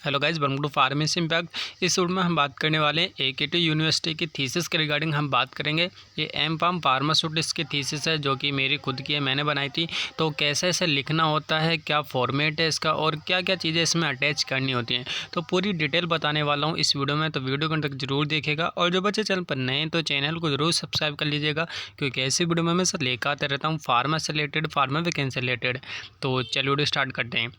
Hello guys, welcome to pharmacy impact. इस वीडियो में हम बात करने वाले हैं AKTU यूनिवर्सिटी की थीसिस के रिगार्डिंग हम बात करेंगे। ये M.Pharm फार्मास्यूटिक्स की थीसिस है जो कि मेरी खुद की है, मैंने बनाई थी। तो कैसे इसे लिखना होता है, क्या फॉर्मेट है इसका और क्या क्या चीज़ें इसमें अटैच करनी होती हैं, तो पूरी डिटेल बताने वाला हूँ इस वीडियो में। तो वीडियो को तक जरूर देखेगा और जो बच्चे चैनल पर नए हैं तो चैनल को जरूर सब्सक्राइब कर लीजिएगा, क्योंकि ऐसी वीडियो में मैं सर लेकर आते रहता हूँ फार्मा से रिलेटेड, फार्मा वैकेंसी से रिलेटेड। तो चलिए वीडियो स्टार्ट करते हैं।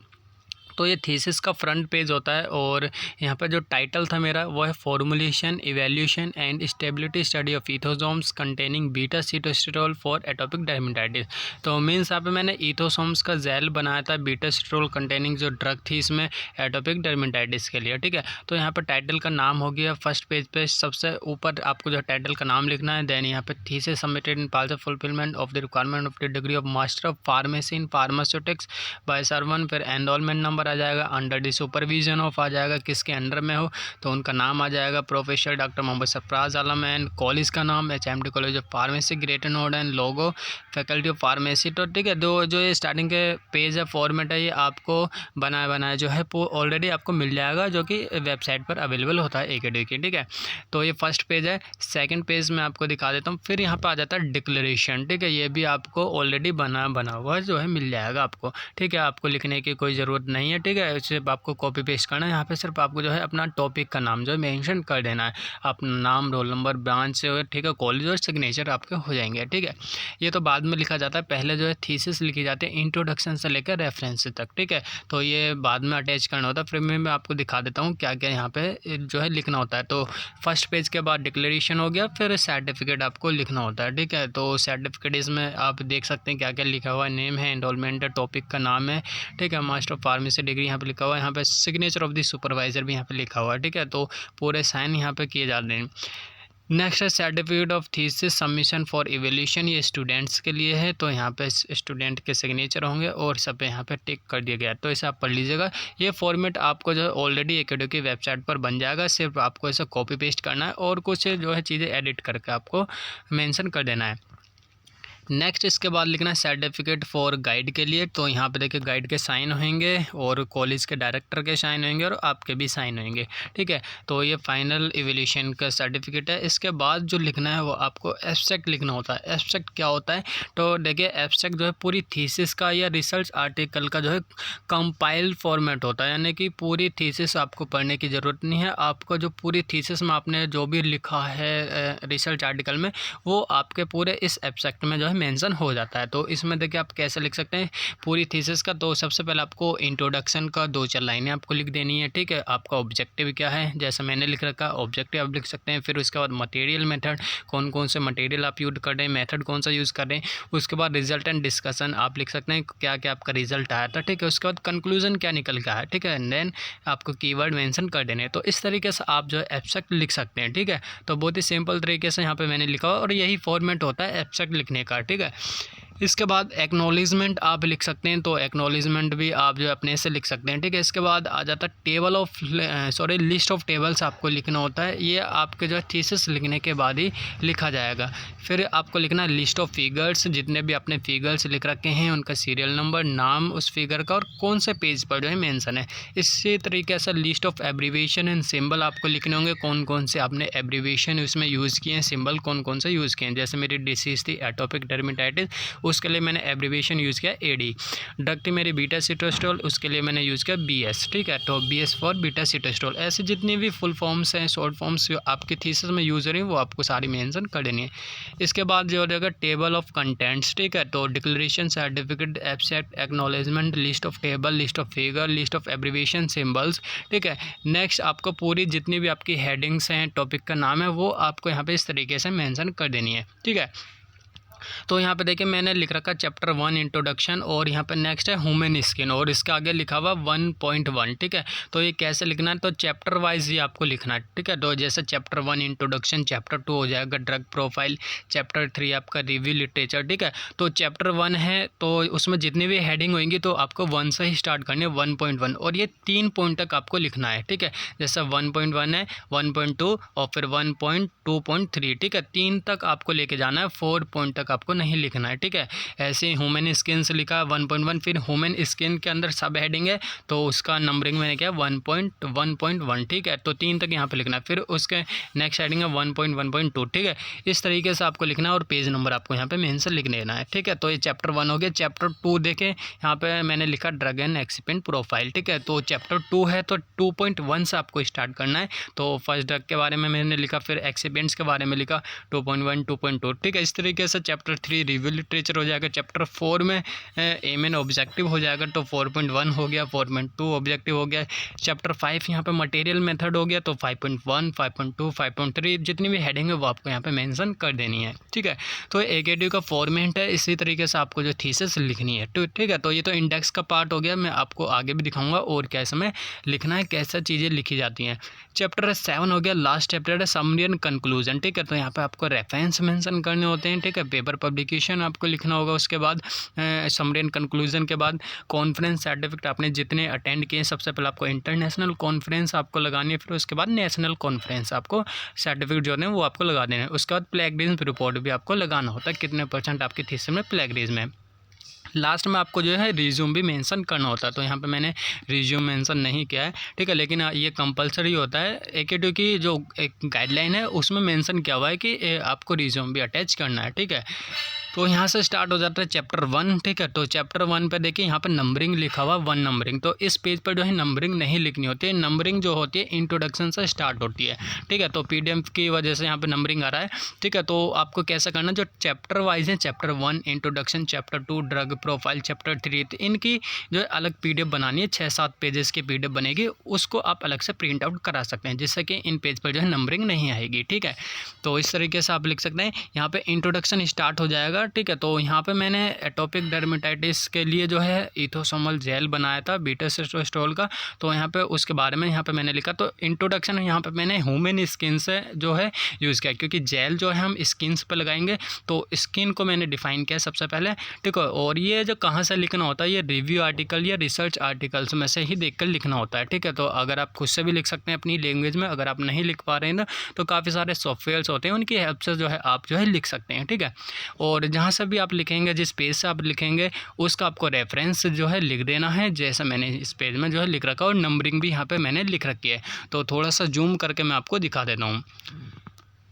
तो ये थीसिस का फ्रंट पेज होता है और यहाँ पर जो टाइटल था मेरा वो है formulation, evaluation and stability study of ethosomes containing beta sitosterol for atopic dermatitis. तो मीन्स यहाँ पे मैंने इथोसोम्स का जेल बनाया था बीटा सीटोस्टेरोल कंटेनिंग जो ड्रग थी इसमें एटोपिक डर्मेटाइटिस के लिए, ठीक है। तो यहाँ पर टाइटल का नाम हो गया फर्स्ट पेज पे, सबसे ऊपर आपको जो टाइटल का नाम लिखना है। देन यहाँ पे thesis submitted in part of fulfilment of the requirement of the degree of master of pharmacy in pharmaceutics by Sarvan, फिर एनरोलमेंट नंबर आ जाएगा, अंडर द सुपरविजन ऑफ आ जाएगा, किसके अंडर में हो तो उनका नाम आ जाएगा, professor doctor Mohammad Sarfaraz Alam and college का नाम HMT college of pharmacy greater Noida and logo faculty of pharmacy. तो ठीक है, जो ये स्टार्टिंग के पेज है फॉर्मेट है, ये आपको बनाया जो है वो ऑलरेडी आपको मिल जाएगा, जो कि वेबसाइट पर अवेलेबल होता है AKTU की, ठीक है। तो ये फर्स्ट पेज है। सेकेंड पेज में आपको दिखा देता हूँ। फिर यहाँ पर आ जाता है डिक्लेरेशन, ठीक है। ये भी आपको ऑलरेडी बना हुआ जो है मिल जाएगा आपको, ठीक है। आपको लिखने की कोई ज़रूरत नहीं है, ठीक है। सिर्फ आपको कॉपी पेस्ट करना है। यहाँ पे सिर्फ आपको जो है अपना टॉपिक का नाम जो है मेंशन कर देना है, अपना नाम, रोल नंबर, ब्रांच, ठीक है, कॉलेज और सिग्नेचर आपके हो जाएंगे, ठीक है। ये तो बाद में लिखा जाता है, पहले जो है थीसिस लिखी जाती है इंट्रोडक्शन से लेकर रेफरेंस तक, ठीक है। तो ये बाद में अटैच करना होता है। फिर मैं आपको दिखा देता हूँ क्या क्या यहाँ पे जो है लिखना होता है। तो फर्स्ट पेज के बाद डिक्लेरेशन हो गया, फिर सर्टिफिकेट आपको लिखना होता है, ठीक है। तो सर्टिफिकेट इसमें आप देख सकते हैं क्या क्या लिखा हुआ है। नेम है, एनरोलमेंट है, टॉपिक का नाम है, ठीक है, मास्टर ऑफ फार्मेसी डिग्री यहाँ पे लिखा हुआ है, यहाँ पे सिग्नेचर ऑफ द सुपरवाइजर भी यहाँ पे लिखा हुआ है, ठीक है। तो पूरे साइन यहाँ पे किए जाते हैं। नेक्स्ट है certificate of thesis submission for evaluation, ये स्टूडेंट्स के लिए है। तो यहाँ पे स्टूडेंट के सिग्नेचर होंगे और सब पे यहाँ पे टिक कर दिया गया है। तो इसे आप पढ़ लीजिएगा। ये फॉर्मेट आपको जो है ऑलरेडी AKTU की वेबसाइट पर बन जाएगा, सिर्फ आपको इसे कॉपी पेस्ट करना है और कुछ जो है चीज़ें एडिट करके आपको मेंशन कर देना है। नेक्स्ट इसके बाद लिखना है सर्टिफिकेट फॉर गाइड के लिए। तो यहाँ पे देखिए गाइड के साइन होंगे और कॉलेज के डायरेक्टर के साइन होंगे और आपके भी साइन होंगे, ठीक है। तो ये फाइनल इवैल्यूएशन का सर्टिफिकेट है। इसके बाद जो लिखना है वो आपको एब्स्ट्रैक्ट लिखना होता है। एब्स्ट्रैक्ट क्या होता है, तो देखिए एब्स्ट्रैक्ट जो है पूरी थीसिस का या रिसर्च आर्टिकल का जो है कंपाइल फॉर्मेट होता है, यानी कि पूरी थीसिस आपको पढ़ने की ज़रूरत नहीं है। आपको जो पूरी थीसिस में आपने जो भी लिखा है रिसर्च आर्टिकल में, वो आपके पूरे इस एब्स्ट्रैक्ट में जो है मेंशन हो जाता है। तो इसमें देखिए आप कैसे लिख सकते हैं पूरी थीसिस का। तो सबसे पहले आपको इंट्रोडक्शन का 2-4 लाइनें आपको लिख देनी है, ठीक है। आपका ऑब्जेक्टिव क्या है, जैसे मैंने लिख रखा ऑब्जेक्टिव आप लिख सकते हैं। फिर उसके बाद मटेरियल मेथड, कौन कौन से मटेरियल आप यूज कर रहे हैं, मेथड कौन सा यूज़ कर रहे हैं। उसके बाद रिजल्ट एंड डिस्कशन आप लिख सकते हैं, क्या क्या आपका रिजल्ट आया था, ठीक है। उसके बाद कंक्लूजन क्या निकल गया है, ठीक है। एंड देन आपको कीवर्ड मेंशन कर देने। तो इस तरीके से आप जो है एब्स्ट्रैक्ट लिख सकते हैं, ठीक है। तो बहुत ही सिंपल तरीके से यहाँ पे मैंने लिखा और यही फॉर्मेट होता है एब्स्ट्रैक्ट लिखने का, ठीक है। इसके बाद एक्नॉलेजमेंट आप लिख सकते हैं। तो एक्नॉलेजमेंट भी आप जो अपने से लिख सकते हैं, ठीक है। इसके बाद आ जाता है table of list of tables आपको लिखना होता है। ये आपके जो है थीसिस लिखने के बाद ही लिखा जाएगा। फिर आपको लिखना है लिस्ट ऑफ फिगर्स, जितने भी आपने फिगर्स लिख रखे हैं उनका सीरियल नंबर, नाम उस फिगर का और कौन से पेज पर जो है मेंशन है। इसी तरीके से list of abbreviation and symbol आपको लिखने होंगे, कौन कौन से आपने एब्रीविएशन उसमें यूज़ किए हैं, सिंबल कौन कौन से यूज़ किए हैं। जैसे मेरी डिसीज़ थी एटोपिक डर्मेटाइटिस, उसके लिए मैंने एब्रीविएशन यूज़ किया AD। ड्रग थी मेरी बीटा सीटोस्टेरोल, उसके लिए मैंने यूज़ किया BS, ठीक है। तो BS फॉर बीटा सीटोस्टेरोल। ऐसे जितनी भी फुल फॉर्म्स हैं, शॉर्ट फॉर्म्स जो आपकी थीसिस में यूज़ हो रही हैं वो आपको सारी मेंशन कर देनी है। इसके बाद जो हो जाएगा टेबल ऑफ कंटेंट्स, ठीक है। तो declaration, certificate, abstract, acknowledgement, list of table, list of figure, list of abbreviation, symbols, ठीक है। नेक्स्ट आपको पूरी जितनी भी आपकी हेडिंग्स हैं, टॉपिक का नाम है, वो आपको यहाँ पे इस तरीके से मेंशन कर देनी है, ठीक है। तो यहाँ पे देखिए मैंने लिख रखा चैप्टर 1 इंट्रोडक्शन और यहाँ पे नेक्स्ट है ह्यूमन स्किन और इसके आगे लिखा हुआ 1.1, ठीक है। तो ये कैसे लिखना है, तो चैप्टर वाइज ही आपको लिखना है, ठीक है। तो जैसे चैप्टर 1 इंट्रोडक्शन, चैप्टर 2 हो जाएगा ड्रग प्रोफाइल, चैप्टर 3 आपका रिव्यू लिटरेचर, ठीक है। तो चैप्टर 1 है तो उसमें जितनी भी हेडिंग होंगी तो आपको 1 से ही स्टार्ट करनी है, 1.1, और ये 3 पॉइंट तक आपको लिखना है, ठीक है। जैसे 1.1 है, 1.2 और फिर 1.2.3, ठीक है। 3 तक आपको लेके जाना है, 4 पॉइंट तक आपको नहीं लिखना है, ठीक है। ऐसे ह्यूमन स्किन से लिखा 1.1, फिर ह्यूमन स्किन के अंदर सब हेडिंग है तो उसका नंबरिंग मैंने किया 1.1.1, ठीक है। तो 3 तक यहाँ पे लिखना है। फिर उसके नेक्स्ट हेडिंग है 1.1.2, ठीक है। इस तरीके से आपको लिखना है और पेज नंबर आपको यहाँ पे मेंशन लिख देना है, ठीक है। तो ये चैप्टर 1 हो गया। चैप्टर 2 देखें, यहाँ पे मैंने लिखा ड्रग एंड एक्सिपेंट प्रोफाइल, ठीक है। तो चैप्टर 2 है तो 2.1 से आपको स्टार्ट करना है। तो फर्स्ट ड्रग के बारे में मैंने लिखा, फिर एक्सिपेंट्स के बारे में लिखा 2.1, 2.2, ठीक है। इस तरीके से चैप्टर 3 रिव्यू लिटरेचर हो जाएगा। चैप्टर 4 में एम एन ऑब्जेक्टिव हो जाएगा, तो 4.1 हो गया, 4.2 ऑब्जेक्टिव हो गया। चैप्टर 5 यहाँ पे मटेरियल मेथड हो गया, तो 5.1, 5.2, 5.3 जितनी भी हेडिंग है वो आपको यहाँ पे मेंशन कर देनी है, ठीक है। तो AKTU का फॉर्मेट है, इसी तरीके से आपको जो थीसिस लिखनी है, ठीक है। तो ये तो इंडेक्स का पार्ट हो गया, मैं आपको आगे भी दिखाऊंगा और कैसे में लिखना है, कैसे चीज़ें लिखी जाती हैं। चैप्टर 7 हो गया, लास्ट चैप्टर है समरी एंड कंक्लूजन, ठीक है। तो यहाँ पे आपको रेफरेंस मेंशन करने होते हैं, ठीक है। पेपर पब्लिकेशन आपको लिखना होगा, उसके बाद समरी एंड कंक्लूजन के बाद कॉन्फ्रेंस सर्टिफिकेट आपने जितने अटेंड किए, सबसे पहले आपको इंटरनेशनल कॉन्फ्रेंस आपको लगानी है, फिर उसके बाद नेशनल कॉन्फ्रेंस आपको सर्टिफिकेट जो है वो आपको लगा देना है। उसके बाद प्लेगरिज्म रिपोर्ट भी आपको लगाना होता है, कितने % आपकी थीसिस में प्लेगरिज्म है। लास्ट में आपको जो है रिज्यूम भी मेंशन करना होता है, तो यहाँ पे मैंने रिज्यूम मेंशन नहीं किया है, ठीक है। लेकिन ये कंपलसरी होता है, AKTU की जो एक गाइडलाइन है उसमें मेंशन किया हुआ है कि आपको रिज्यूम भी अटैच करना है, ठीक है। तो यहाँ से स्टार्ट हो जाता है चैप्टर 1, ठीक है। तो चैप्टर 1 पे देखिए यहाँ पे नंबरिंग लिखा हुआ 1 नंबरिंग, तो इस पेज पर जो है नंबरिंग नहीं लिखनी होती है। नंबरिंग जो होती है इंट्रोडक्शन से स्टार्ट होती है, ठीक है। तो PDF की वजह से यहाँ पे नंबरिंग आ रहा है, ठीक है। तो आपको कैसा करना, जो चैप्टर वाइज है, chapter 1 introduction, chapter 2 drug profile, chapter 3, तो इनकी जो है अलग PDF बनानी है, 6-7 पेजेस की PDF बनेगी, उसको आप अलग से प्रिंट आउट करा सकते हैं, जिससे कि इन पेज पर जो है नंबरिंग नहीं आएगी, ठीक है। तो इस तरीके से आप लिख सकते हैं। यहाँ पे इंट्रोडक्शन स्टार्ट हो जाएगा, ठीक है। तो यहाँ पे मैंने एटोपिक डर्मेटाइटिस के लिए जो है इथोसोमल जेल बनाया था बीटासेटोस्ट्रोल का, तो यहाँ पे उसके बारे में यहाँ पे मैंने लिखा। तो इंट्रोडक्शन यहाँ पे मैंने ह्यूमन स्किन से जो है यूज़ किया, क्योंकि जेल जो है हम स्किन्स पे लगाएंगे, तो स्किन को मैंने डिफाइन किया सबसे पहले, ठीक है। और ये जो कहाँ से लिखना होता है, ये रिव्यू आर्टिकल या रिसर्च आर्टिकल्स में से ही देखकर लिखना होता है, ठीक है। तो अगर आप खुद से भी लिख सकते हैं अपनी लैंग्वेज में, अगर आप नहीं लिख पा रहे हैं ना तो काफ़ी सारे सॉफ्टवेयर्स होते हैं, उनकी हेल्प से जो है आप जो है लिख सकते हैं, ठीक है। और जहाँ से भी आप लिखेंगे, जिस पेज से आप लिखेंगे उसका आपको रेफरेंस जो है लिख देना है, जैसा मैंने इस पेज में जो है लिख रखा है, और नंबरिंग भी यहाँ पे मैंने लिख रखी है। तो थोड़ा सा जूम करके मैं आपको दिखा देता हूँ।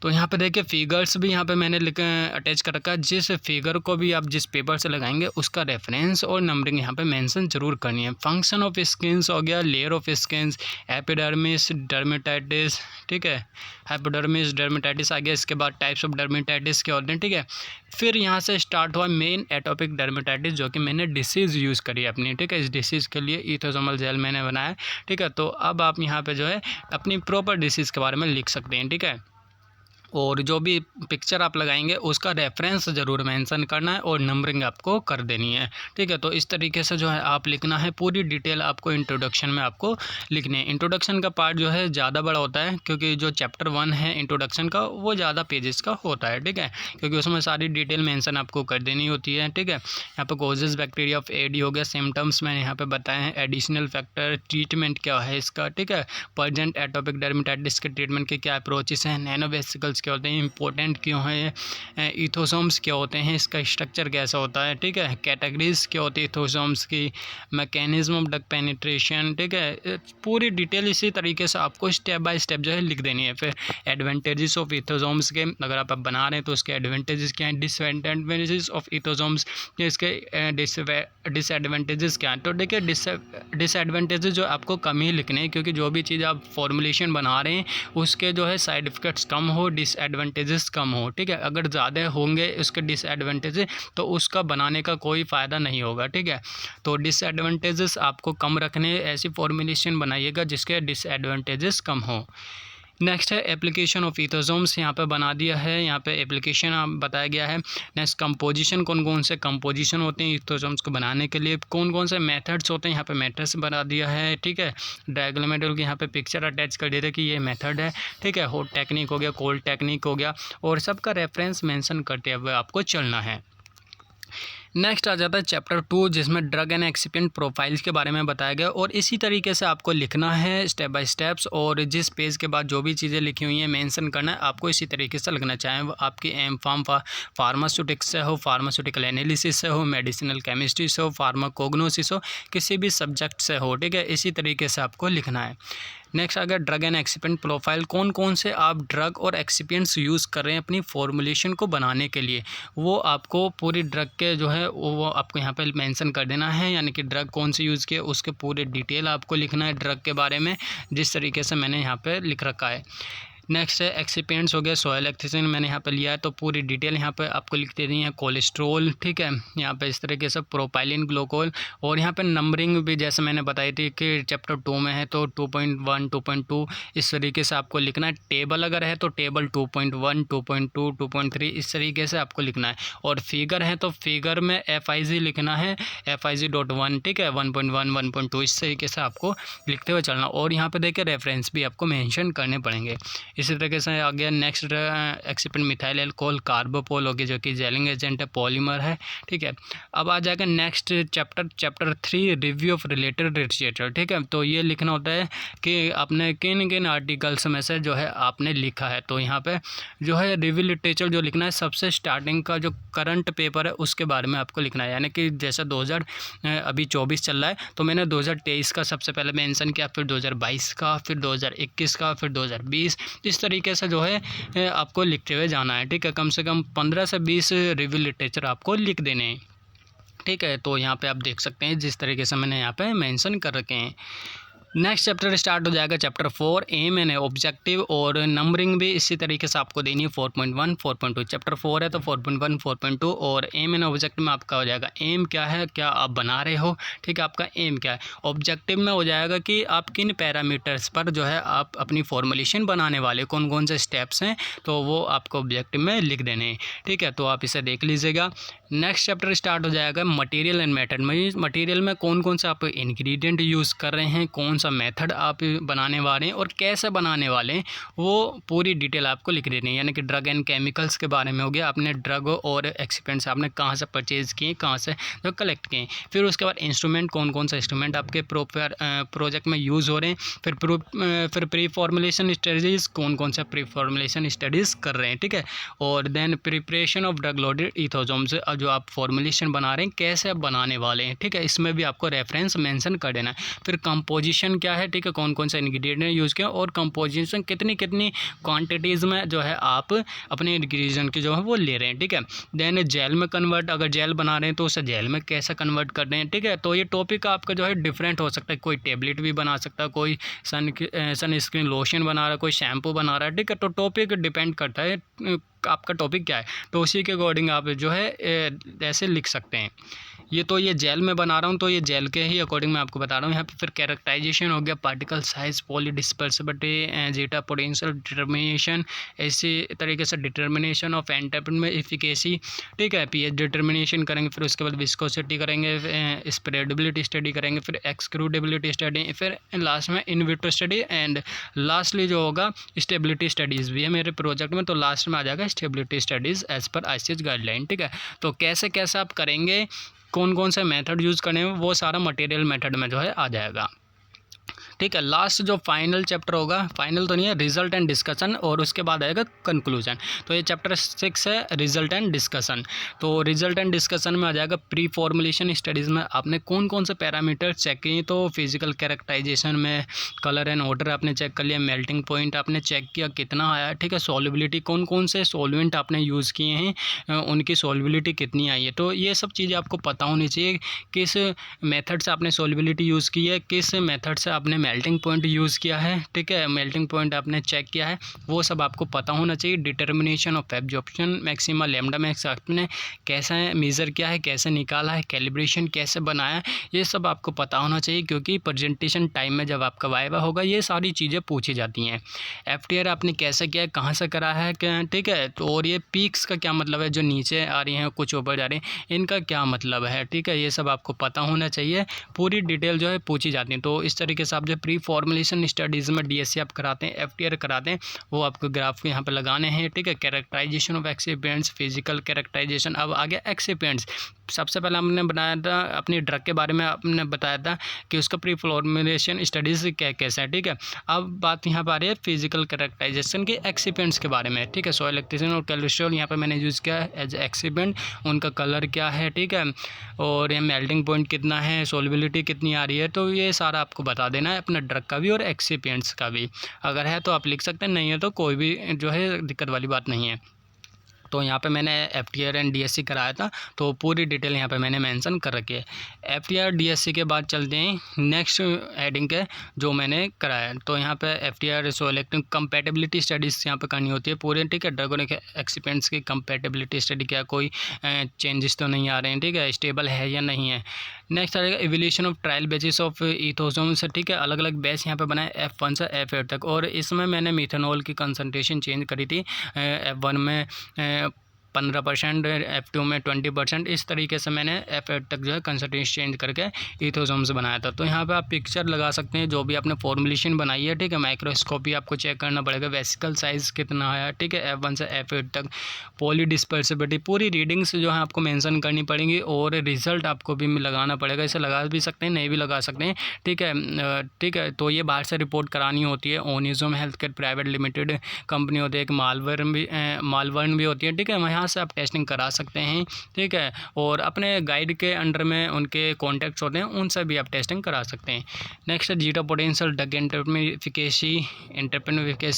तो यहाँ पे देखिए फिगर्स भी यहाँ पे मैंने अटैच कर रखा है, जिस फिगर को भी आप जिस पेपर से लगाएंगे उसका रेफरेंस और नंबरिंग यहाँ पे मेंशन जरूर करनी है। फंक्शन ऑफ स्किन्स हो गया, layer of skins, epidermis, dermatitis, ठीक है। एपिडर्मिस डर्मेटाइटिस आ गया, इसके बाद टाइप्स ऑफ डर्मेटाइटिस के होते हैं, ठीक है। फिर यहाँ से स्टार्ट हुआ मेन एटोपिक डर्मेटाइटिस, जो कि मैंने डिसीज़ यूज़ करी अपनी, ठीक है। इस डिसीज़ के लिए इथोसोमल जेल मैंने बनाया, ठीक है। तो अब आप यहाँ पे जो है अपनी प्रॉपर डिसीज़ के बारे में लिख सकते हैं, ठीक है। और जो भी पिक्चर आप लगाएंगे उसका रेफरेंस ज़रूर मेंशन करना है और नंबरिंग आपको कर देनी है, ठीक है। तो इस तरीके से जो है आप लिखना है, पूरी डिटेल आपको इंट्रोडक्शन में आपको लिखनी है। इंट्रोडक्शन का पार्ट जो है ज़्यादा बड़ा होता है, क्योंकि जो चैप्टर 1 है इंट्रोडक्शन का वो ज़्यादा पेजेस का होता है, ठीक है, क्योंकि उसमें सारी डिटेल मेंशन आपको कर देनी होती है, ठीक है। यहाँ पर कॉजेज बैक्टीरिया ऑफ AD हो गया, सिम्टम्स मैंने यहाँ पर बताए हैं, एडिशनल फैक्टर, ट्रीटमेंट क्या है इसका, ठीक है। प्रेजेंट एटोपिक डर्मेटाइटिस के ट्रीटमेंट के क्या अप्रोचेस हैं, नैनोवेसिकल्स क्या होते हैं, इंपॉर्टेंट क्यों है, इथोसोम्स क्या होते हैं, इसका स्ट्रक्चर कैसा होता है, ठीक है। कैटेगरीज क्या होती है इथोसोम्स की, मैकेनिज्म ऑफ ड्रग पेनिट्रेशन, ठीक है। पूरी डिटेल इसी तरीके से आपको स्टेप बाय स्टेप जो है लिख देनी है। फिर एडवांटेजेस ऑफ इथोसोम्स के, अगर आप बना रहे हैं तो उसके एडवांटेजेस क्या हैं, डिसएडवांटेजेस ऑफ इथोसोम्स, इसके डिसएडवांटेजेस क्या हैं। तो देखिए डिसएडवांटेजेस जो आपको कम ही लिखने हैं, क्योंकि जो भी चीज़ आप फॉर्मुलेशन बना रहे हैं उसके जो है साइड इफेक्ट्स कम हो, डिसएडवांटेजेस कम हो, ठीक है। अगर ज़्यादा होंगे उसके डिसएडवांटेजेस तो उसका बनाने का कोई फ़ायदा नहीं होगा, ठीक है। तो डिसएडवांटेजेस आपको कम रखने, ऐसी फॉर्मुलेशन बनाइएगा जिसके डिसएडवांटेजेस कम हो। नेक्स्ट है एप्लीकेशन ऑफ इथोसोम्स, यहाँ पे बना दिया है, यहाँ पे एप्लीकेशन बताया गया है। नेक्स्ट कंपोजिशन, कौन कौन से कंपोजिशन होते हैं इथोसोम्स को बनाने के लिए, कौन कौन से मेथड्स होते हैं, यहाँ पे मेथड्स बना दिया है, ठीक है। डायग्रामेटिकल की यहाँ पे पिक्चर अटैच कर दिया था कि ये मेथड है, ठीक है। हॉट टेक्निक हो गया, कोल्ड टेक्निक हो गया, और सबका रेफरेंस मेंशन करते हुए आपको चलना है। नेक्स्ट आ जाता है चैप्टर 2, जिसमें ड्रग एंड एक्सिपिएंट प्रोफाइल्स के बारे में बताया गया और इसी तरीके से आपको लिखना है स्टेप बाय स्टेप्स, और जिस पेज के बाद जो भी चीज़ें लिखी हुई हैं मेंशन करना है आपको इसी तरीके से लिखना, चाहे वो आपकी M.Pharm फार्मास्यूटिक्स से हो, फार्मास्यूटिकल एनालिसिस से हो, मेडिसिनल केमिस्ट्री से हो, फार्माकोग्नोसिस हो, किसी भी सब्जेक्ट से हो, ठीक है, इसी तरीके से आपको लिखना है। नेक्स्ट अगर ड्रग एंड एक्सिपिएंट प्रोफाइल, कौन कौन से आप ड्रग और एक्सिपिएंट्स यूज़ कर रहे हैं अपनी फॉर्मुलेशन को बनाने के लिए, वो आपको पूरी ड्रग के जो है वो आपको यहाँ पे मेंशन कर देना है, यानी कि ड्रग कौन से यूज़ किए उसके पूरे डिटेल आपको लिखना है ड्रग के बारे में, जिस तरीके से मैंने यहाँ पे लिख रखा है। नेक्स्ट है एक्सिपिएंट्स हो गया, सोयल एक्सिपिएंट मैंने यहाँ पे लिया है तो पूरी डिटेल यहाँ पे आपको लिख देनी है, कोलेस्ट्रॉल, ठीक है, यहाँ पे इस तरीके से प्रोपाइलिन ग्लूकोल, और यहाँ पे नंबरिंग भी जैसे मैंने बताई थी कि चैप्टर 2 में है तो 2.1 2.2 इस तरीके से आपको लिखना है। टेबल अगर है तो टेबल 2.1 2.2 2.3 इस तरीके से आपको लिखना है, और फिगर है तो फिगर में FIG लिखना है, FIG.1, ठीक है, 1.1 1.2 इस तरीके से आपको लिखते हुए चलना, और यहाँ पे देखिए रेफरेंस भी आपको मेंशन करने पड़ेंगे। इसी तरीके से आ गया next excipient methyl alcohol Carbopol हो गया, जो कि जेलिंग एजेंट है, पॉलीमर है, ठीक है। अब आ जाएगा next chapter 3 review of related literature, ठीक है, तो ये लिखना होता है कि आपने किन किन आर्टिकल्स में से जो है आपने लिखा है, तो यहाँ पे जो है रिव्यू लिटरेचर जो लिखना है सबसे स्टार्टिंग का जो करंट पेपर है उसके बारे में आपको लिखना है, यानी कि जैसा 2024 चल रहा है तो मैंने 2023 का सबसे पहले मेंशन किया, फिर 2022 का, फिर 2021 का, फिर 2020, इस तरीके से जो है आपको लिखते हुए जाना है, ठीक है। कम से कम 15 से 20 रिव्यू लिटरेचर आपको लिख देने हैं, ठीक है। तो यहाँ पे आप देख सकते हैं जिस तरीके से मैंने यहाँ पे मेंशन कर रखे हैं। नेक्स्ट चैप्टर स्टार्ट हो जाएगा चैप्टर 4 एम एंड ऑब्जेक्टिव, और नंबरिंग भी इसी तरीके से आपको देनी है 4.1 4.2, चैप्टर 4 है तो 4.1 4.2, और एम एंड ऑब्जेक्टिव में आपका हो जाएगा एम क्या है, क्या आप बना रहे हो, ठीक है, आपका एम क्या है। ऑब्जेक्टिव में हो जाएगा कि आप किन पैरामीटर्स पर जो है आप अपनी फॉर्मुलेशन बनाने वाले, कौन कौन से स्टेप्स हैं, तो वो आपको ऑब्जेक्टिव में लिख देने हैं, ठीक है, तो आप इसे देख लीजिएगा। नेक्स्ट चैप्टर स्टार्ट हो जाएगा मटेरियल एंड मेथड में, मटेरियल में कौन कौन सा आप इंग्रेडिएंट यूज़ कर रहे हैं, कौन सा मेथड आप बनाने वाले हैं और कैसे बनाने वाले हैं, वो पूरी डिटेल आपको लिख देनी है, यानी कि ड्रग एंड केमिकल्स के बारे में हो गया, आपने ड्रग और एक्सिपिएंट्स आपने कहाँ से परचेज़ किए, कहाँ से जो कलेक्ट किए, फिर उसके बाद इंस्ट्रूमेंट, कौन कौन सा इंस्ट्रूमेंट आपके प्रोजेक्ट में यूज़ हो रहे हैं, फिर प्री फॉर्मुलेशन स्टडीज़, कौन कौन सा प्री फॉर्मुलेशन स्टडीज़ कर रहे हैं, ठीक है, और then preparation of drug loaded ethosomes, जो आप फॉर्मुलेशन बना रहे हैं कैसे आप बनाने वाले हैं, ठीक है, इसमें भी आपको रेफरेंस मेंशन कर देना है। फिर कंपोजिशन क्या है, ठीक है, कौन कौन सा इंग्रेडिएंट यूज़ किया और कंपोजिशन कितनी कितनी क्वांटिटीज़ में जो है आप अपने इंग्रेडिएंट की जो है वो ले रहे हैं, ठीक है। देन जेल में कन्वर्ट, अगर जेल बना रहे हैं तो उसे जेल में कैसे कन्वर्ट कर रहे हैं, ठीक है। तो ये टॉपिक आपका जो है डिफरेंट हो सकता है, कोई टेबलेट भी बना सकता है, कोई सनस्क्रीन लोशन बना रहा है, कोई शैम्पू बना रहा है, ठीक है। तो टॉपिक डिपेंड करता है आपका टॉपिक क्या है, तो उसी के अकॉर्डिंग आप जो है ऐसे लिख सकते हैं। ये जेल में बना रहा हूँ तो ये जेल के ही अकॉर्डिंग मैं आपको बता रहा हूँ। यहाँ पे फिर कैरेक्टराइजेशन हो गया, particle size, poly dispersibility, zeta potential determination, इसी तरीके से डिटर्मिनेशन ऑफ एंटाइपिन में इफिकेसी, ठीक है, पीएच डिटर्मिनेशन करेंगे, फिर उसके बाद विस्कोसिटी करेंगे, स्प्रेडेबिलिटी स्टडी करेंगे, फिर एक्सक्रूडेबिलिटी स्टडी, फिर लास्ट में in vitro study, and lastly जो होगा स्टेबिलिटी स्टडीज़ भी है मेरे प्रोजेक्ट में, तो लास्ट में आ जाएगा stability studies as per ICH guideline, ठीक है। तो कैसे कैसे आप करेंगे, कौन कौन से मेथड यूज़ करेंगे, वो सारा मटेरियल मेथड में जो है आ जाएगा, ठीक है। लास्ट जो फाइनल चैप्टर होगा, फाइनल तो नहीं है, रिजल्ट एंड डिस्कशन, और उसके बाद आएगा कंक्लूजन। तो ये चैप्टर 6 है, रिजल्ट एंड डिस्कशन। तो रिजल्ट एंड डिस्कशन में आ जाएगा प्री फॉर्मुलेशन स्टडीज़ में आपने कौन कौन से पैरामीटर चेक किए, तो फिजिकल कैरेक्टराइजेशन में कलर एंड ऑर्डर आपने चेक कर लिया, मेल्टिंग पॉइंट आपने चेक किया कितना आया, ठीक है, सॉल्युबिलिटी, कौन कौन से सॉल्वेंट आपने यूज़ किए हैं उनकी सॉल्युबिलिटी कितनी आई है, तो ये सब चीज़ें आपको पता होनी चाहिए, किस मेथड से आपने सॉल्युबिलिटी यूज़ की है, किस मेथड से आपने मेल्टिंग पॉइंट यूज़ किया है, ठीक है, मेल्टिंग पॉइंट आपने चेक किया है, वो सब आपको पता होना चाहिए। Determination of absorption maxima, lambda max आपने कैसा मेज़र किया है, कैसे निकाला है, कैलिब्रेशन कैसे बनाया है, ये सब आपको पता होना चाहिए, क्योंकि प्रेजेंटेशन टाइम में जब आपका वाइवा होगा ये सारी चीज़ें पूछी जाती हैं। FTR आपने कैसे किया है, कहाँ से करा है, ठीक है, तो और ये पीक्स का क्या मतलब है, जो नीचे आ रही हैं कुछ ऊपर जा रही हैं, इनका क्या मतलब है, ठीक है, ये सब आपको पता होना चाहिए, पूरी डिटेल जो है पूछी जाती है। तो इस तरीके से आप जो प्री फॉर्मुलेशन स्टडीज़ में DSC आप कराते हैं, FTR कराते हैं, वो आपको ग्राफ यहाँ पे लगाने हैं, ठीक है। Characterisation of excipients, physical characterisation, अब आ गया एक्सिपिएंट्स, सबसे पहले हमने बनाया था अपनी ड्रग के बारे में, आपने बताया था कि उसका प्री फॉर्मुलेशन स्टडीज़ कैसा है, ठीक है। अब बात यहाँ पर आ रही है फिजिकल कैरेक्टराइजेशन के एक्सिपेंट्स के बारे में, ठीक है। सोइल लैक्टेशन और कोलेस्ट्रॉल यहाँ पे मैंने यूज़ किया है एज एक्सिपेंट, उनका कलर क्या है, ठीक है, और ये मेल्टिंग पॉइंट कितना है, सोलबिलिटी कितनी आ रही है, तो ये सारा आपको बता देना है अपना ड्रग का भी और एक्सिपेंट्स का भी। अगर है तो आप लिख सकते हैं, नहीं है तो कोई भी जो है दिक्कत वाली बात नहीं है। तो यहाँ पे मैंने FTR एंड DSC कराया था, तो पूरी डिटेल यहाँ पे मैंने मेंशन कर रखी है। FTR DSC के बाद चलते हैं नेक्स्ट हेडिंग के जो मैंने कराया। तो यहाँ पे FTR सोलेक्टिंग कंपैटिबिलिटी स्टडीज़ यहाँ पे करनी होती है पूरे, ठीक है। ड्रग और एक्सिपेंट्स की कंपैटिबिलिटी स्टडी, क्या कोई चेंजेस तो नहीं आ रहे हैं, ठीक है, स्टेबल है या नहीं है। नेक्स्ट आएगा evolution of trial batches of ethosomes, ठीक है। अलग अलग बैच यहाँ पे बनाए F1 से F8 तक, और इसमें मैंने मिथेनॉल की कंसनट्रेशन चेंज करी थी। F1 में 15%, F2 में 20%, इस तरीके से मैंने F8 तक जो है कंसंट्रेशन चेंज करके इथोसोम्स बनाया था। तो यहाँ पे आप पिक्चर लगा सकते हैं जो भी आपने फॉर्मुलेशन बनाई है, ठीक है। माइक्रोस्कोपी आपको चेक करना पड़ेगा, वेसिकल साइज़ कितना है, ठीक है, F1 से F8 तक। पॉली डिस्पर्सिबिलिटी पूरी रीडिंग्स जो है आपको मेंशन करनी पड़ेंगी, और रिजल्ट आपको भी लगाना पड़ेगा। इसे लगा भी सकते हैं, नहीं भी लगा सकते हैं, ठीक है, ठीक है। तो ये बाहर से रिपोर्ट करानी होती है। ओनिज्म health care private limited company होती है, एक मालवर्न भी होती है, ठीक है। यहाँ से आप टेस्टिंग करा सकते हैं, ठीक है। और अपने गाइड के अंडर में उनके कॉन्टैक्ट्स होते हैं, उनसे भी आप टेस्टिंग करा सकते हैं। नेक्स्ट जीटा पोटेंशियल ड्रग इंटरपेनिफिकेसी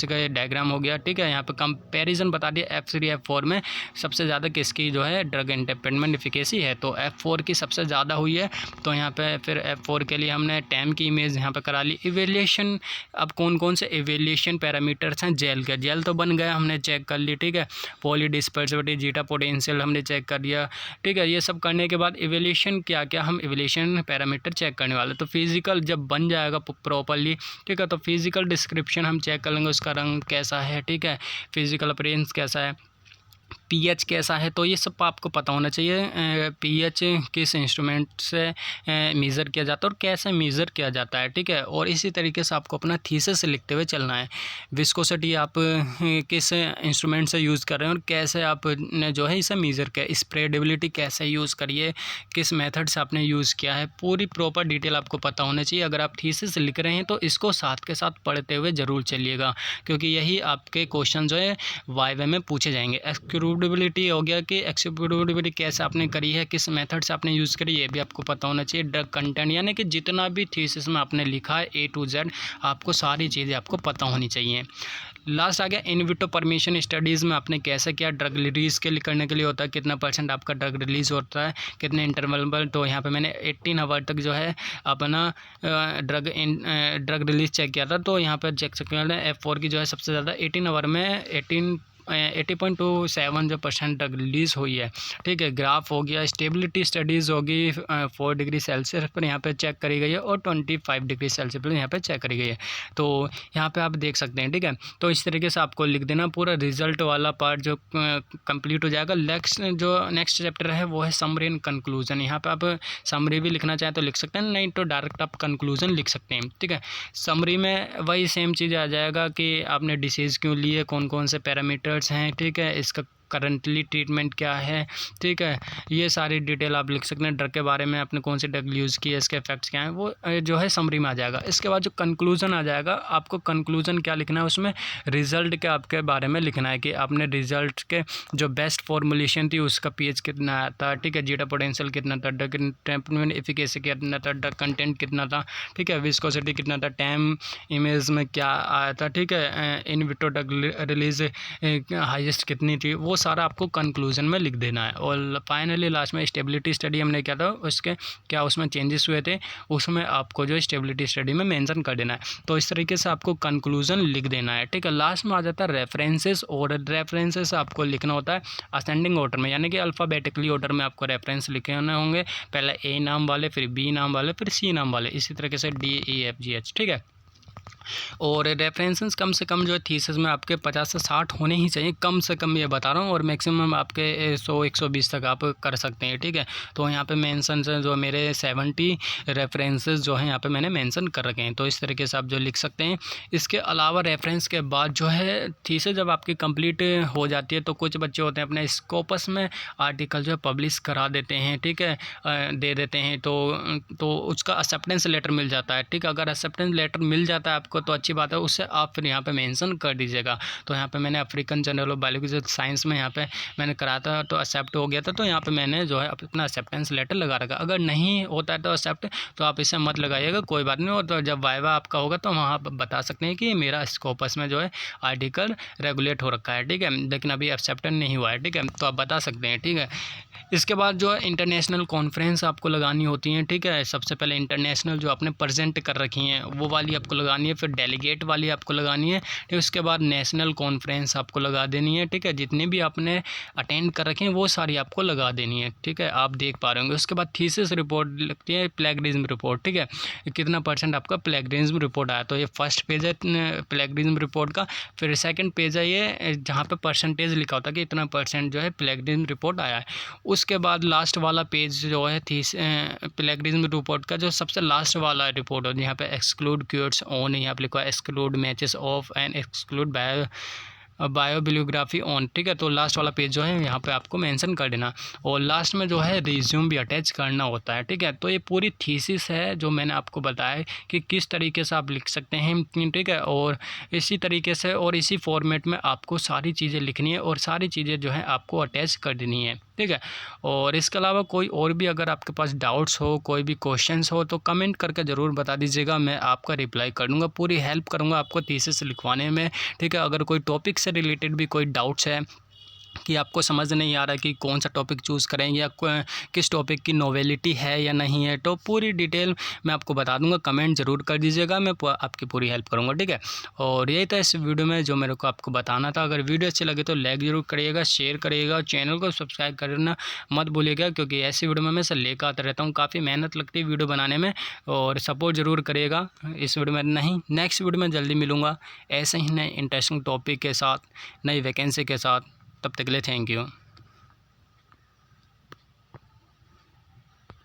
का ये डायग्राम हो गया, ठीक है। यहाँ पे कंपैरिजन बता दिया F3 F4 में सबसे ज़्यादा किसकी जो है ड्रग इंटरपेनिफिकेसी है, तो F4 की सबसे ज़्यादा हुई है। तो यहाँ पे फिर F4 के लिए हमने टैम की इमेज यहाँ पे करा ली। इवेल्यूशन, अब कौन कौन से इवेल्यूशन पैरामीटर्स हैं, जेल तो बन गया, हमने चेक कर ली, ठीक है। पॉली डिस्पर्सिबिलिटी, जीटा पोटेंशियल हमने चेक कर दिया, ठीक है। ये सब करने के बाद इवेल्यूशन क्या क्या हम इवेल्यूशन पैरामीटर चेक करने वाले, तो फिजिकल जब बन जाएगा प्रॉपरली, ठीक है, तो फिजिकल डिस्क्रिप्शन हम चेक कर लेंगे, उसका रंग कैसा है, ठीक है, फिजिकल अपीयरेंस कैसा है, pH कैसा है। तो ये सब आपको पता होना चाहिए। pH किस इंस्ट्रूमेंट से मेज़र किया जाता है और कैसे मेज़र किया जाता है, ठीक है। और इसी तरीके से आपको अपना थीसिस लिखते हुए चलना है। विस्कोसिटी आप किस इंस्ट्रूमेंट से यूज़ कर रहे हैं और कैसे आपने जो है इसे मेज़र किया, स्प्रेडेबिलिटी कैसे यूज़ करिए, किस मेथड से आपने यूज़ किया है, पूरी प्रॉपर डिटेल आपको पता होना चाहिए। अगर आप थीसिस लिख रहे हैं तो इसको साथ के साथ पढ़ते हुए ज़रूर चलिएगा, क्योंकि यही आपके क्वेश्चन जो है वाइवा में पूछे जाएंगे। एक्सेप्टेबिलिटी हो गया कि एक्सेप्टेबिलिटी कैसे आपने करी है, किस मेथड से आपने यूज़ करी, ये भी आपको पता होना चाहिए। ड्रग कंटेंट यानी कि जितना भी थीसिस में आपने लिखा है A to Z आपको सारी चीज़ें आपको पता होनी चाहिए। लास्ट आ गया इन विट्रो परमिशन स्टडीज़ में आपने कैसे किया, ड्रग रिलीज़ के लिए करने के लिए होता है कितना % आपका ड्रग रिलीज़ होता है, कितने इंटरवल पर। तो यहाँ पे मैंने 18 आवर तक जो है अपना ड्रग रिलीज़ चेक किया था। तो यहाँ पर चेक सकते हैं F4 की जो है सबसे ज़्यादा 18 आवर में 80.27 जो % ड्रग रिलीज़ हुई है, ठीक है। ग्राफ हो गया, स्टेबिलिटी स्टडीज़ होगी 4 डिग्री सेल्सियस पर यहाँ पे चेक करी गई है और 25 डिग्री सेल्सियस पर यहाँ पे चेक करी गई है। तो यहाँ पे आप देख सकते हैं, ठीक है। तो इस तरीके से आपको लिख देना, पूरा रिजल्ट वाला पार्ट जो कंप्लीट हो जाएगा। नेक्स्ट चैप्टर है वो है समरी एंड कंक्लूजन। यहाँ पे आप समरी भी लिखना चाहें तो लिख सकते हैं, नहीं तो डायरेक्ट आप कंक्लूजन लिख सकते हैं, ठीक है। समरी में वही सेम चीज़ आ जाएगा कि आपने डिसीज़ क्यों लिए, कौन कौन से पैरामीटर हैं, ठीक है, इसका करंटली ट्रीटमेंट क्या है, ठीक है। ये सारी डिटेल आप लिख सकते हैं। ड्रग के बारे में आपने कौन सी ड्रग यूज़ की है, इसके इफेक्ट्स क्या हैं, वो जो है समरी में आ जाएगा। इसके बाद जो कंक्लूजन आ जाएगा, आपको कंक्लूजन क्या लिखना है, उसमें रिजल्ट के आपके बारे में लिखना है कि आपने रिजल्ट के जो बेस्ट फॉर्मुलेशन थी उसका pH कितना आया था, ठीक है, जीटा पोटेंशियल कितना था, ड्रग एफिकेसी कितना था, ड्रग कंटेंट कितना था, ठीक है, विस्कोसिटी कितना था, टाइम इमेज में क्या आया था, ठीक है, in vitro drug release highest कितनी थी, वो सारा आपको कंक्लूजन में लिख देना है। और फाइनली लास्ट में स्टेबिलिटी स्टडी हमने किया था, उसके क्या उसमें चेंजेस हुए थे, उसमें आपको जो स्टेबिलिटी स्टडी में मेंशन कर देना है। तो इस तरीके से आपको कंक्लूजन लिख देना है, ठीक है। लास्ट में आ जाता है रेफरेंसेस, और रेफरेंसेस आपको लिखना होता है असेंडिंग ऑर्डर में, यानी कि अल्फ़ाबेटिकली ऑर्डर में आपको रेफरेंस लिखने होंगे। पहले A नाम वाले, फिर B नाम वाले, फिर C नाम वाले, इसी तरीके से D E F G H, ठीक है। और रेफरेंसेस कम से कम जो है थीसिस में आपके 50 से 60 होने ही चाहिए, कम से कम ये बता रहा हूँ, और मैक्सिमम आपके 100-120 तक आप कर सकते हैं, ठीक है। तो यहाँ पे मेंशन जो मेरे 70 रेफरेंसेस जो हैं यहाँ पे मैंने मेंशन कर रखे हैं, तो इस तरीके से आप जो लिख सकते हैं। इसके अलावा रेफरेंस के बाद जो है थीसिस जब आपकी कंप्लीट हो जाती है तो कुछ बच्चे होते हैं अपने स्कोपस में आर्टिकल जो है पब्लिश करा देते हैं, ठीक है, दे देते हैं, तो उसका एक्सेप्टेंस लेटर मिल जाता है, ठीक है। अगर एक्सेप्टेंस लेटर मिल जाता है आपको तो अच्छी बात है, उससे आप फिर यहाँ पे मेंशन कर दीजिएगा। तो यहाँ पे मैंने African journal of biological science में यहाँ पे मैंने करा था तो एक्सेप्ट हो गया था, तो यहाँ पे मैंने जो है अपना एक्सेप्टेंस लेटर लगा रखा। अगर नहीं होता है तो एक्सेप्ट, तो आप इसे मत लगाइएगा, कोई बात नहीं। और तो जब वाइवा आपका होगा तो वहाँ आप बता सकते हैं कि मेरा स्कोपस में जो है आर्टिकल रेगुलेट हो रखा है, ठीक है, लेकिन अभी एक्सेप्ट नहीं हुआ है, ठीक है, तो आप बता सकते हैं, ठीक है। इसके बाद जो है इंटरनेशनल कॉन्फ्रेंस आपको लगानी होती हैं, ठीक है। सबसे पहले इंटरनेशनल जो आपने प्रेजेंट कर रखी हैं वो वाली आपको लगानी है, फिर डेलीगेट वाली आपको लगानी है, ठीक। उसके बाद नेशनल कॉन्फ्रेंस आपको लगा देनी है, ठीक है। जितनी भी आपने अटेंड कर रखे हैं वो सारी आपको लगा देनी है, ठीक है, आप देख पा रहे होंगे। उसके बाद थीसिस रिपोर्ट लगती है, प्लेगरिज्म रिपोर्ट, ठीक है, कितना % आपका प्लेगरिज्म रिपोर्ट आया। तो ये फर्स्ट पेज है प्लेगरिज्म रिपोर्ट का। फिर सेकंड पेज है ये जहाँ पे परसेंटेज लिखा होता है कि इतना % जो है प्लेगरिज्म रिपोर्ट आया है। उसके बाद लास्ट वाला पेज जो है प्लेगरिज्म रिपोर्ट का जो सबसे लास्ट वाला रिपोर्ट है, यहाँ पे एक्सक्लूड क्यूट्स ऑन, यहाँ पे लिखा है exclude matches off and exclude bibliography on, ठीक है। तो लास्ट वाला पेज जो है यहाँ पे आपको मेंशन कर देना, और लास्ट में जो है रिज्यूम भी अटैच करना होता है, ठीक है। तो ये पूरी थीसिस है जो मैंने आपको बताया कि किस तरीके से आप लिख सकते हैं, ठीक है। और इसी तरीके से और इसी फॉर्मेट में आपको सारी चीज़ें लिखनी है और सारी चीज़ें जो है आपको अटैच कर देनी है, ठीक है। और इसके अलावा कोई और भी अगर आपके पास डाउट्स हो, कोई भी क्वेश्चंस हो तो कमेंट करके ज़रूर बता दीजिएगा, मैं आपका रिप्लाई कर दूँगा, पूरी हेल्प करूँगा आपको थीसिस लिखवाने में, ठीक है। अगर कोई टॉपिक से रिलेटेड भी कोई डाउट्स है कि आपको समझ नहीं आ रहा है कि कौन सा टॉपिक चूज़ करें या किस टॉपिक की नोवेलिटी है या नहीं है, तो पूरी डिटेल मैं आपको बता दूंगा, कमेंट ज़रूर कर दीजिएगा, मैं आपकी पूरी हेल्प करूंगा, ठीक है। और यही था इस वीडियो में जो मेरे को आपको बताना था। अगर वीडियो अच्छी लगे तो लाइक ज़रूर करिएगा, शेयर करिएगा, चैनल को सब्सक्राइब करना मत भूलिएगा, क्योंकि ऐसी वीडियो में मैं से लेकर आता रहता हूँ, काफ़ी मेहनत लगती है वीडियो बनाने में, और सपोर्ट ज़रूर करिएगा। इस वीडियो में नहीं, नेक्स्ट वीडियो में जल्दी मिलूँगा ऐसे ही नए इंटरेस्टिंग टॉपिक के साथ, नई वैकेंसी के साथ। तब तक के लिए थैंक यू।